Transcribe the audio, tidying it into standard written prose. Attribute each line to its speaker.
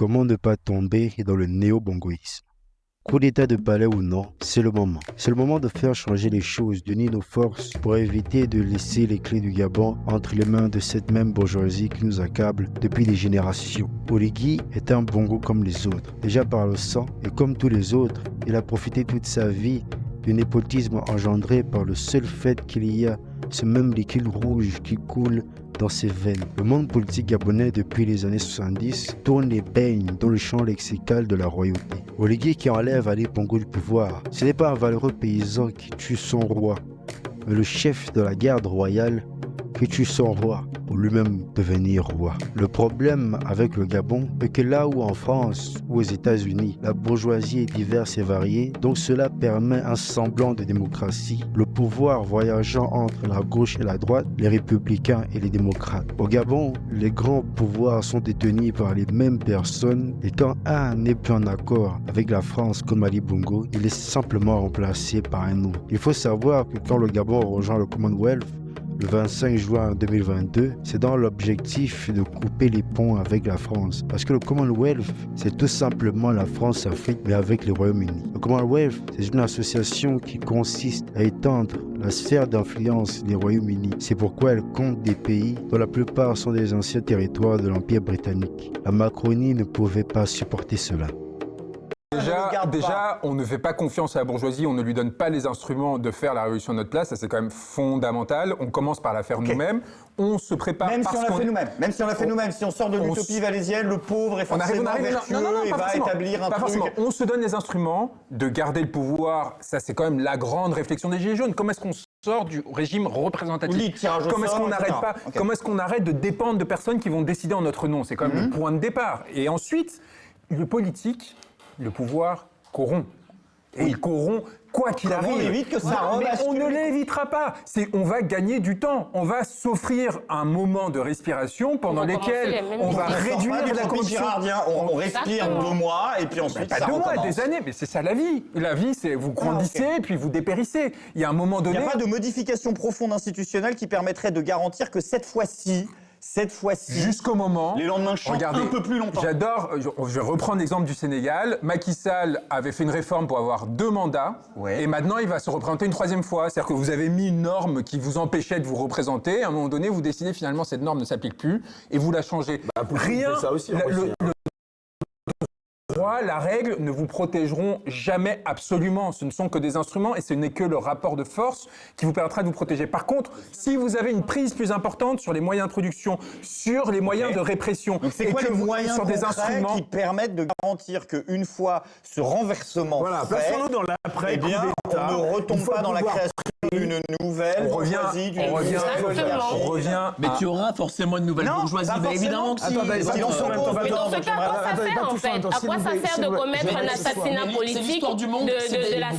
Speaker 1: Comment ne pas tomber dans le néo-bongoïsme? Coup d'état de palais ou non, c'est le moment. C'est le moment de faire changer les choses, d'unir nos forces pour éviter de laisser les clés du Gabon entre les mains de cette même bourgeoisie qui nous accable depuis des générations. Oligui est un bongo comme les autres, déjà par le sang, et comme tous les autres, il a profité toute sa vie du népotisme engendré par le seul fait qu'il y a ce même liquide rouge qui coule dans ses veines. Le monde politique gabonais depuis les années 70 tourne et baigne dans le champ lexical de la royauté. Oligui qui enlève Ali Bongo du pouvoir, ce n'est pas un valeureux paysan qui tue son roi, mais le chef de la garde royale qui tue son roi pour lui-même devenir roi. Le problème avec le Gabon est que là où en France ou aux États-Unis, la bourgeoisie est diverse et variée, donc cela permet un semblant de démocratie, le pouvoir voyageant entre la gauche et la droite, les républicains et les démocrates. Au Gabon, les grands pouvoirs sont détenus par les mêmes personnes et quand un n'est plus en accord avec la France comme Ali Bongo, il est simplement remplacé par un autre. Il faut savoir que quand le Gabon rejoint le Commonwealth, le 25 juin 2022, c'est dans l'objectif de couper les ponts avec la France. Parce que le Commonwealth, c'est tout simplement la France-Afrique, mais avec les Royaumes-Unis. Le Commonwealth, c'est une association qui consiste à étendre la sphère d'influence des Royaumes-Unis. C'est pourquoi elle compte des pays dont la plupart sont des anciens territoires de l'Empire britannique. La Macronie ne pouvait pas supporter cela.
Speaker 2: Déjà, on ne fait pas confiance à la bourgeoisie, on ne lui donne pas les instruments de faire la révolution à notre place, ça c'est quand même fondamental. On commence par la faire nous-mêmes, on se prépare
Speaker 3: même
Speaker 2: parce
Speaker 3: si on l'a
Speaker 2: qu'on...
Speaker 3: fait nous-mêmes, même si on l'a fait nous-mêmes, si on sort de l'utopie valésienne, le pauvre est forcément vertueux et va établir un
Speaker 2: pas
Speaker 3: truc.
Speaker 2: Forcément. On se donne les instruments de garder le pouvoir, ça c'est quand même la grande réflexion des Gilets jaunes. Comment est-ce qu'on sort du régime représentatif?
Speaker 3: Comment
Speaker 2: Comment est-ce qu'on arrête de dépendre de personnes qui vont décider en notre nom? C'est quand même le point de départ. Et ensuite, le politique, le pouvoir corrompt. Et il corrompt quoi qu'il arrive.
Speaker 3: On évite que ça
Speaker 2: Mais
Speaker 3: rebascule.
Speaker 2: on ne l'évitera pas. On va gagner du temps. On va s'offrir un moment de respiration pendant lequel on va réduire la condition.
Speaker 3: On respire 2 mois et puis ensuite
Speaker 2: Pas
Speaker 3: ça
Speaker 2: 2 mois,
Speaker 3: recommence.
Speaker 2: des années. Mais c'est ça la vie. La vie, c'est vous grandissez puis vous dépérissez. Il y a un moment
Speaker 3: Il
Speaker 2: donné.
Speaker 3: n'y a pas de modification profonde institutionnelle qui permettrait de garantir que cette fois-ci,
Speaker 2: jusqu'au moment,
Speaker 3: les lendemains chantent un peu plus longtemps.
Speaker 2: J'adore, je reprends l'exemple du Sénégal. Macky Sall avait fait une réforme pour avoir 2 mandats, et maintenant il va se représenter une 3e fois. C'est-à-dire que vous avez mis une norme qui vous empêchait de vous représenter, à un moment donné vous décidez finalement cette norme ne s'applique plus, et vous la changez. Rien,
Speaker 4: ça aussi,
Speaker 2: la règle ne vous protégeront jamais absolument. Ce ne sont que des instruments et ce n'est que le rapport de force qui vous permettra de vous protéger. Par contre, si vous avez une prise plus importante sur les moyens de production, sur les moyens de répression,
Speaker 3: Donc c'est quoi les moyens
Speaker 2: sur des
Speaker 3: concrets
Speaker 2: instruments
Speaker 3: qui permettent de garantir qu'une fois ce renversement fait,
Speaker 4: plaçons-nous dans l'après,
Speaker 3: eh bien, on ne retombe pas dans la création d'une nouvelle bourgeoisie, d'une nouvelle oligarchie.
Speaker 2: on revient.
Speaker 5: Mais tu auras forcément une nouvelle bourgeoisie.
Speaker 3: Pas
Speaker 5: Évidemment que si.
Speaker 4: Attendez,
Speaker 3: Si on s'oppose,
Speaker 6: Mais dans ce cas, à quoi ça sert en fait? À quoi ça sert de commettre un assassinat politique de la